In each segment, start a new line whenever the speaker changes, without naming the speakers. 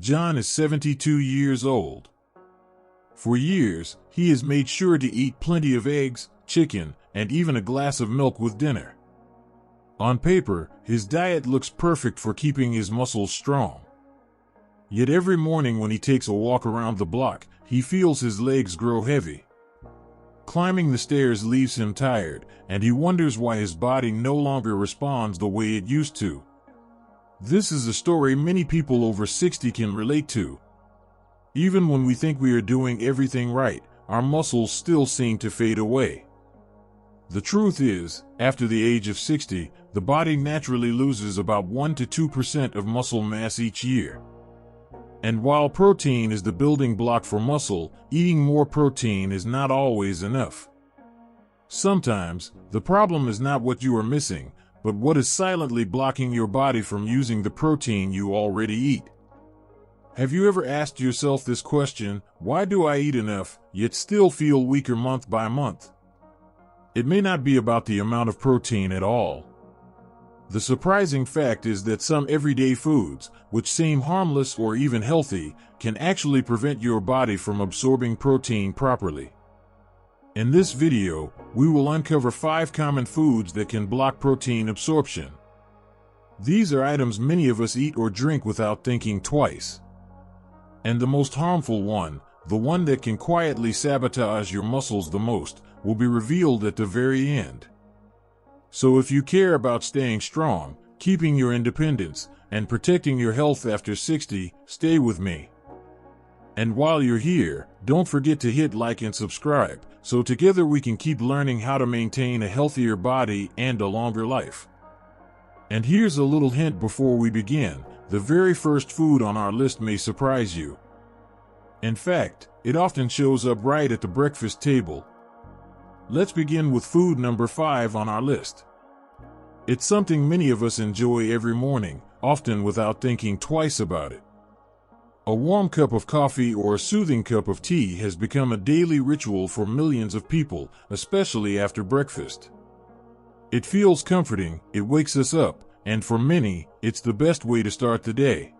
John is 72 years old. For years, he has made sure to eat plenty of eggs, chicken, and even a glass of milk with dinner. On paper, his diet looks perfect for keeping his muscles strong. Yet every morning when he takes a walk around the block, he feels his legs grow heavy. Climbing the stairs leaves him tired, and he wonders why his body no longer responds the way it used to. This is a story many people over 60 can relate to. Even when we think we are doing everything right, our muscles still seem to fade away. The truth is, after the age of 60, the body naturally loses about 1 to 2% of muscle mass each year. And while protein is the building block for muscle, eating more protein is not always enough. Sometimes, the problem is not what you are missing, but what is silently blocking your body from using the protein you already eat. Have you ever asked yourself this question, why do I eat enough, yet still feel weaker month by month? It may not be about the amount of protein at all. The surprising fact is that some everyday foods, which seem harmless or even healthy, can actually prevent your body from absorbing protein properly. In this video, we will uncover 5 common foods that can block protein absorption. These are items many of us eat or drink without thinking twice. And the most harmful one, the one that can quietly sabotage your muscles the most, will be revealed at the very end. So if you care about staying strong, keeping your independence, and protecting your health after 60, stay with me. And while you're here, don't forget to hit like and subscribe, so together we can keep learning how to maintain a healthier body and a longer life. And here's a little hint before we begin, the very first food on our list may surprise you. In fact, it often shows up right at the breakfast table. Let's begin with food number 5 on our list. It's something many of us enjoy every morning, often without thinking twice about it. A warm cup of coffee or a soothing cup of tea has become a daily ritual for millions of people, especially after breakfast. It feels comforting, it wakes us up, and for many, it's the best way to start the day.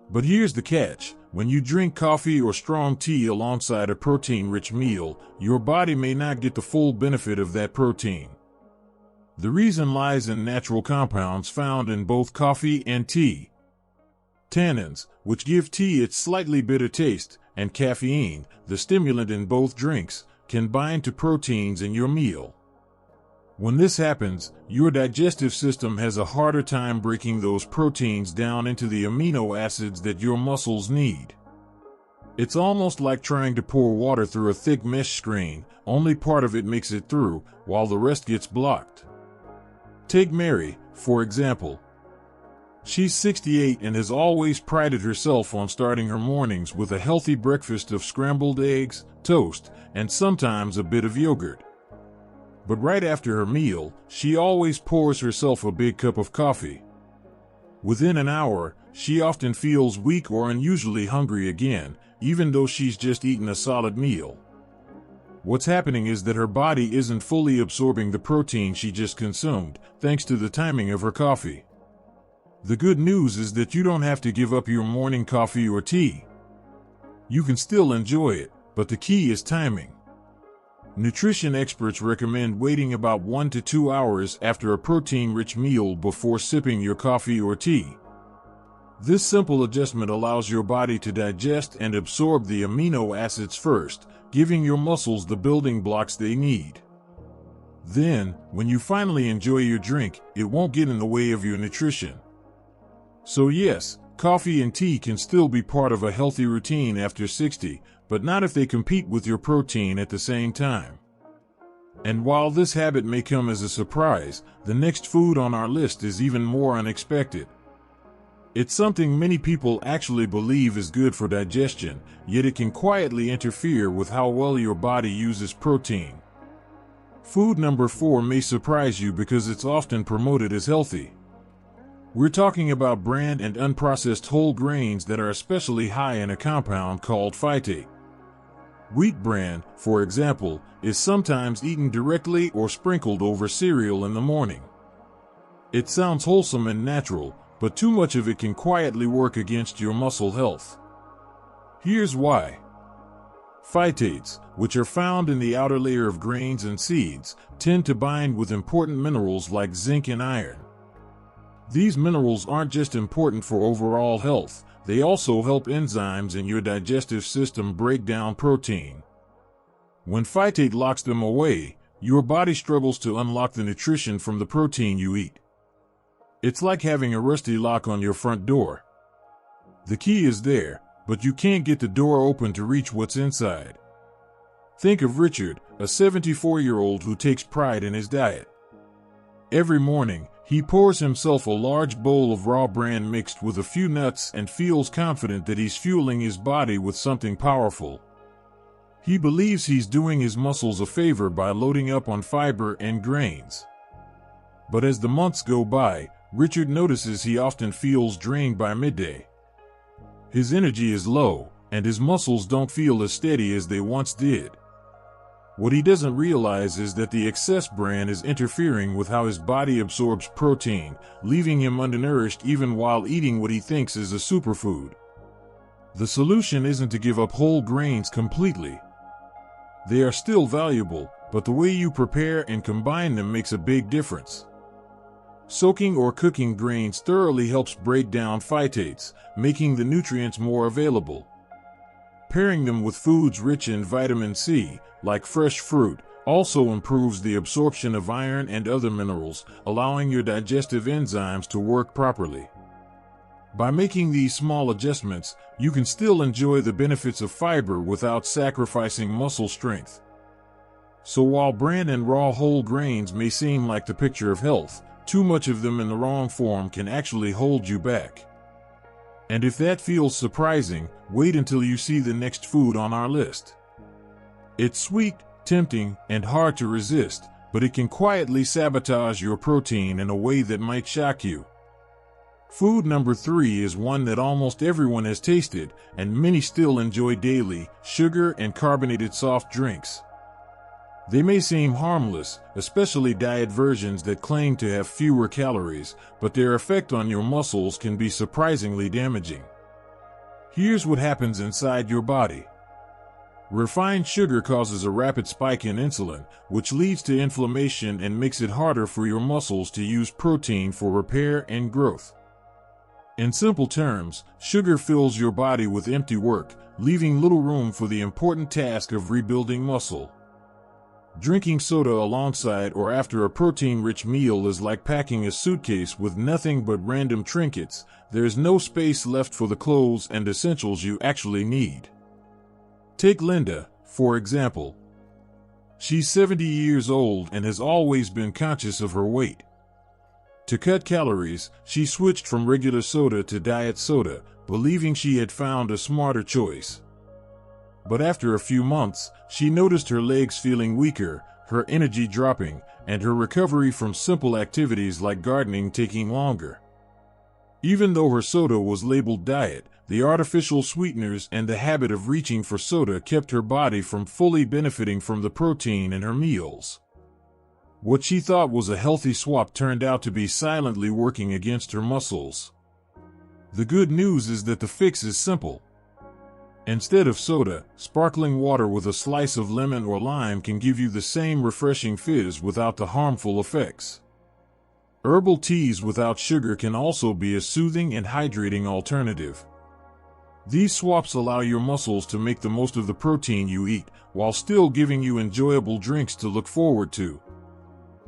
But here's the catch. When you drink coffee or strong tea alongside a protein-rich meal, your body may not get the full benefit of that protein. The reason lies in natural compounds found in both coffee and tea. Tannins, which give tea its slightly bitter taste, and caffeine, the stimulant in both drinks, can bind to proteins in your meal. When this happens, your digestive system has a harder time breaking those proteins down into the amino acids that your muscles need. It's almost like trying to pour water through a thick mesh screen, only part of it makes it through, while the rest gets blocked. Take Mary, for example. She's 68 and has always prided herself on starting her mornings with a healthy breakfast of scrambled eggs, toast, and sometimes a bit of yogurt. But right after her meal, she always pours herself a big cup of coffee. Within an hour, she often feels weak or unusually hungry again, even though she's just eaten a solid meal. What's happening is that her body isn't fully absorbing the protein she just consumed, thanks to the timing of her coffee. The good news is that you don't have to give up your morning coffee or tea. You can still enjoy it, but the key is timing. Nutrition experts recommend waiting about 1 to 2 hours after a protein-rich meal before sipping your coffee or tea. This simple adjustment allows your body to digest and absorb the amino acids first, giving your muscles the building blocks they need. Then, when you finally enjoy your drink, it won't get in the way of your nutrition. So yes, coffee and tea can still be part of a healthy routine after 60, but not if they compete with your protein at the same time. And while this habit may come as a surprise, the next food on our list is even more unexpected. It's something many people actually believe is good for digestion, yet it can quietly interfere with how well your body uses protein. Food number 4 may surprise you because it's often promoted as healthy. We're talking about bran and unprocessed whole grains that are especially high in a compound called phytate. Wheat bran, for example, is sometimes eaten directly or sprinkled over cereal in the morning. It sounds wholesome and natural, but too much of it can quietly work against your muscle health. Here's why. Phytates, which are found in the outer layer of grains and seeds, tend to bind with important minerals like zinc and iron. These minerals aren't just important for overall health, they also help enzymes in your digestive system break down protein. When phytate locks them away, your body struggles to unlock the nutrition from the protein you eat. It's like having a rusty lock on your front door. The key is there, but you can't get the door open to reach what's inside. Think of Richard, a 74-year-old who takes pride in his diet. Every morning, he pours himself a large bowl of raw bran mixed with a few nuts and feels confident that he's fueling his body with something powerful. He believes he's doing his muscles a favor by loading up on fiber and grains. But as the months go by, Richard notices he often feels drained by midday. His energy is low, and his muscles don't feel as steady as they once did. What he doesn't realize is that the excess bran is interfering with how his body absorbs protein, leaving him undernourished even while eating what he thinks is a superfood. The solution isn't to give up whole grains completely. They are still valuable, but the way you prepare and combine them makes a big difference. Soaking or cooking grains thoroughly helps break down phytates, making the nutrients more available. Pairing them with foods rich in vitamin C, like fresh fruit, also improves the absorption of iron and other minerals, allowing your digestive enzymes to work properly. By making these small adjustments, you can still enjoy the benefits of fiber without sacrificing muscle strength. So while bran and raw whole grains may seem like the picture of health, too much of them in the wrong form can actually hold you back. And if that feels surprising, wait until you see the next food on our list. It's sweet, tempting, and hard to resist, but it can quietly sabotage your protein in a way that might shock you. Food number 3 is one that almost everyone has tasted, and many still enjoy daily: sugar and carbonated soft drinks. They may seem harmless, especially diet versions that claim to have fewer calories, but their effect on your muscles can be surprisingly damaging. Here's what happens inside your body. Refined sugar causes a rapid spike in insulin, which leads to inflammation and makes it harder for your muscles to use protein for repair and growth. In simple terms, sugar fills your body with empty work, leaving little room for the important task of rebuilding muscle. Drinking soda alongside or after a protein-rich meal is like packing a suitcase with nothing but random trinkets. There's no space left for the clothes and essentials you actually need. Take Linda, for example. She's 70 years old and has always been conscious of her weight. To cut calories, she switched from regular soda to diet soda, believing she had found a smarter choice. But after a few months, she noticed her legs feeling weaker, her energy dropping, and her recovery from simple activities like gardening taking longer. Even though her soda was labeled diet, the artificial sweeteners and the habit of reaching for soda kept her body from fully benefiting from the protein in her meals. What she thought was a healthy swap turned out to be silently working against her muscles. The good news is that the fix is simple. Instead of soda, sparkling water with a slice of lemon or lime can give you the same refreshing fizz without the harmful effects. Herbal teas without sugar can also be a soothing and hydrating alternative. These swaps allow your muscles to make the most of the protein you eat, while still giving you enjoyable drinks to look forward to.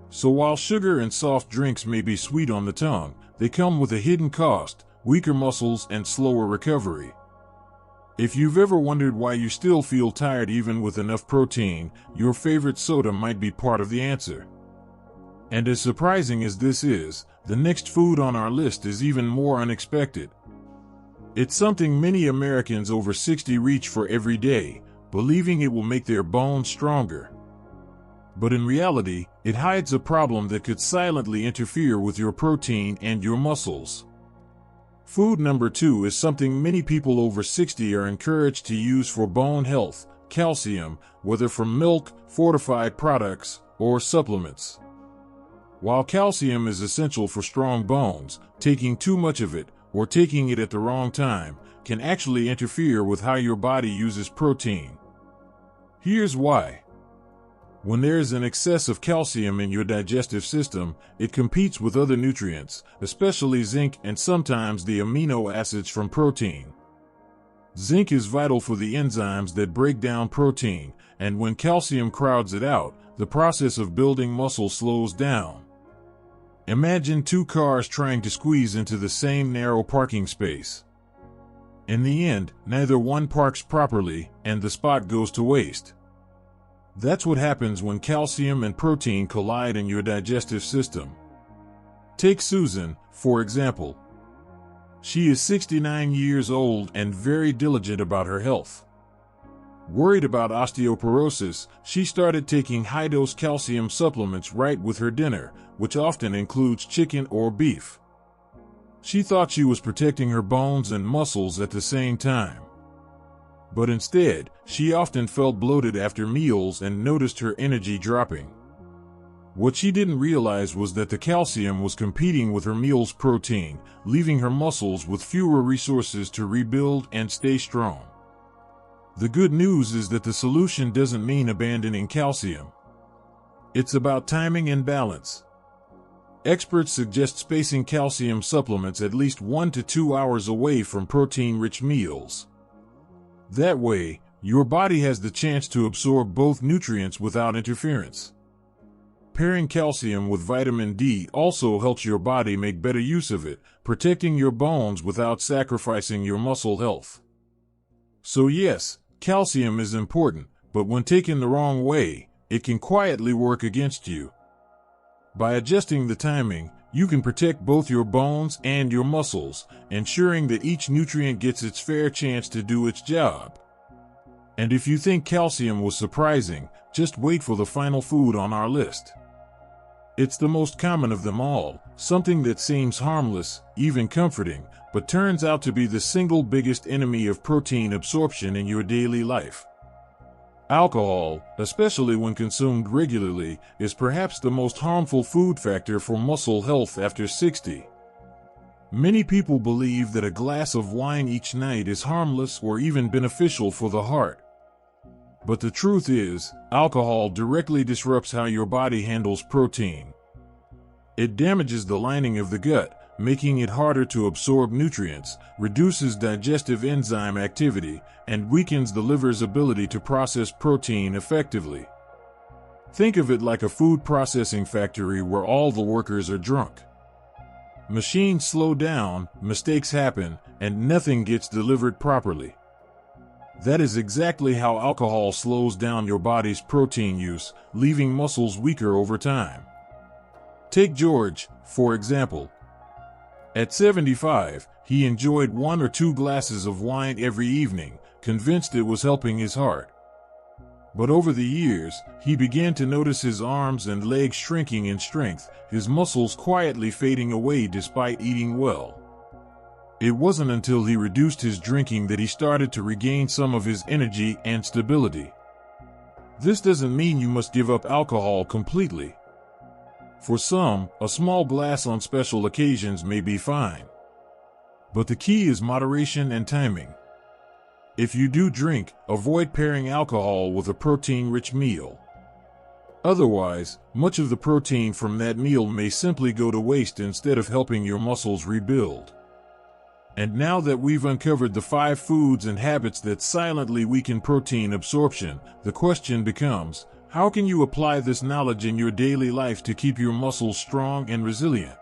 So while sugar and soft drinks may be sweet on the tongue, they come with a hidden cost: weaker muscles and slower recovery. If you've ever wondered why you still feel tired even with enough protein, your favorite soda might be part of the answer. And as surprising as this is, the next food on our list is even more unexpected. It's something many Americans over 60 reach for every day, believing it will make their bones stronger. But in reality, it hides a problem that could silently interfere with your protein and your muscles. Food number 2 is something many people over 60 are encouraged to use for bone health: calcium, whether from milk, fortified products, or supplements. While calcium is essential for strong bones, taking too much of it, or taking it at the wrong time, can actually interfere with how your body uses protein. Here's why. When there is an excess of calcium in your digestive system, it competes with other nutrients, especially zinc and sometimes the amino acids from protein. Zinc is vital for the enzymes that break down protein, and when calcium crowds it out, the process of building muscle slows down. Imagine two cars trying to squeeze into the same narrow parking space. In the end, neither one parks properly, and the spot goes to waste. That's what happens when calcium and protein collide in your digestive system. Take Susan, for example. She is 69 years old and very diligent about her health. Worried about osteoporosis, she started taking high-dose calcium supplements right with her dinner, which often includes chicken or beef. She thought she was protecting her bones and muscles at the same time. But instead, she often felt bloated after meals and noticed her energy dropping. What she didn't realize was that the calcium was competing with her meal's protein, leaving her muscles with fewer resources to rebuild and stay strong. The good news is that the solution doesn't mean abandoning calcium. It's about timing and balance. Experts suggest spacing calcium supplements at least 1 to 2 hours away from protein-rich meals. That way, your body has the chance to absorb both nutrients without interference. Pairing calcium with vitamin D also helps your body make better use of it, protecting your bones without sacrificing your muscle health. So yes, calcium is important, but when taken the wrong way, it can quietly work against you. By adjusting the timing, you can protect both your bones and your muscles, ensuring that each nutrient gets its fair chance to do its job. And if you think calcium was surprising, just wait for the final food on our list. It's the most common of them all, something that seems harmless, even comforting, but turns out to be the single biggest enemy of protein absorption in your daily life. Alcohol, especially when consumed regularly, is perhaps the most harmful food factor for muscle health after 60. Many people believe that a glass of wine each night is harmless or even beneficial for the heart. But the truth is, alcohol directly disrupts how your body handles protein. It damages the lining of the gut, making it harder to absorb nutrients, reduces digestive enzyme activity, and weakens the liver's ability to process protein effectively. Think of it like a food processing factory where all the workers are drunk. Machines slow down, mistakes happen, and nothing gets delivered properly. That is exactly how alcohol slows down your body's protein use, leaving muscles weaker over time. Take George, for example. At 75, he enjoyed 1 or 2 glasses of wine every evening, convinced it was helping his heart. But over the years, he began to notice his arms and legs shrinking in strength, his muscles quietly fading away despite eating well. It wasn't until he reduced his drinking that he started to regain some of his energy and stability. This doesn't mean you must give up alcohol completely. For some, a small glass on special occasions may be fine. But the key is moderation and timing. If you do drink, avoid pairing alcohol with a protein-rich meal. Otherwise, much of the protein from that meal may simply go to waste instead of helping your muscles rebuild. And now that we've uncovered the 5 foods and habits that silently weaken protein absorption, the question becomes, how can you apply this knowledge in your daily life to keep your muscles strong and resilient?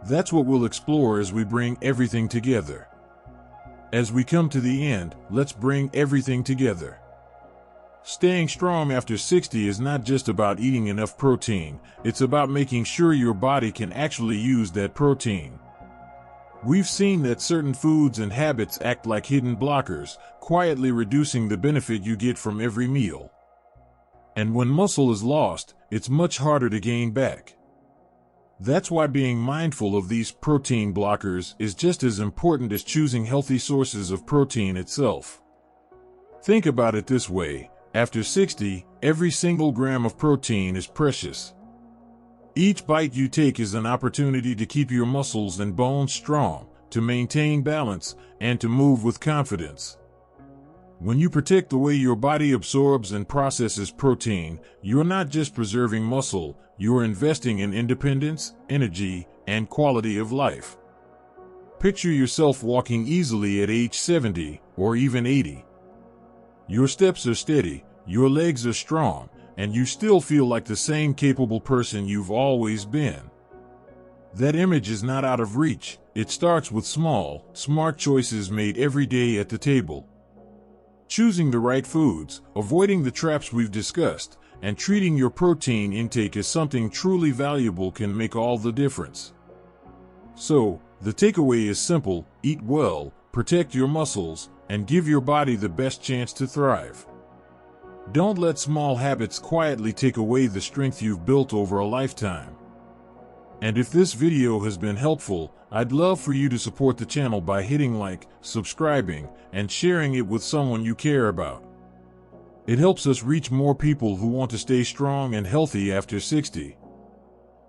That's what we'll explore as we bring everything together. As we come to the end, let's bring everything together. Staying strong after 60 is not just about eating enough protein, it's about making sure your body can actually use that protein. We've seen that certain foods and habits act like hidden blockers, quietly reducing the benefit you get from every meal. And when muscle is lost, it's much harder to gain back. That's why being mindful of these protein blockers is just as important as choosing healthy sources of protein itself. Think about it this way, after 60, every single gram of protein is precious. Each bite you take is an opportunity to keep your muscles and bones strong, to maintain balance, and to move with confidence. When you protect the way your body absorbs and processes protein, you're not just preserving muscle, you're investing in independence, energy, and quality of life. Picture yourself walking easily at age 70 or even 80. Your steps are steady, your legs are strong, and you still feel like the same capable person you've always been. That image is not out of reach. It starts with small, smart choices made every day at the table. Choosing the right foods, avoiding the traps we've discussed, and treating your protein intake as something truly valuable can make all the difference. So, the takeaway is simple: eat well, protect your muscles, and give your body the best chance to thrive. Don't let small habits quietly take away the strength you've built over a lifetime. And if this video has been helpful, I'd love for you to support the channel by hitting like, subscribing, and sharing it with someone you care about. It helps us reach more people who want to stay strong and healthy after 60.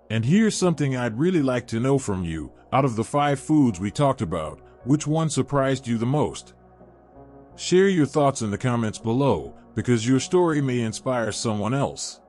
And here's something I'd really like to know from you: out of the 5 foods we talked about, which one surprised you the most? Share your thoughts in the comments below, because your story may inspire someone else.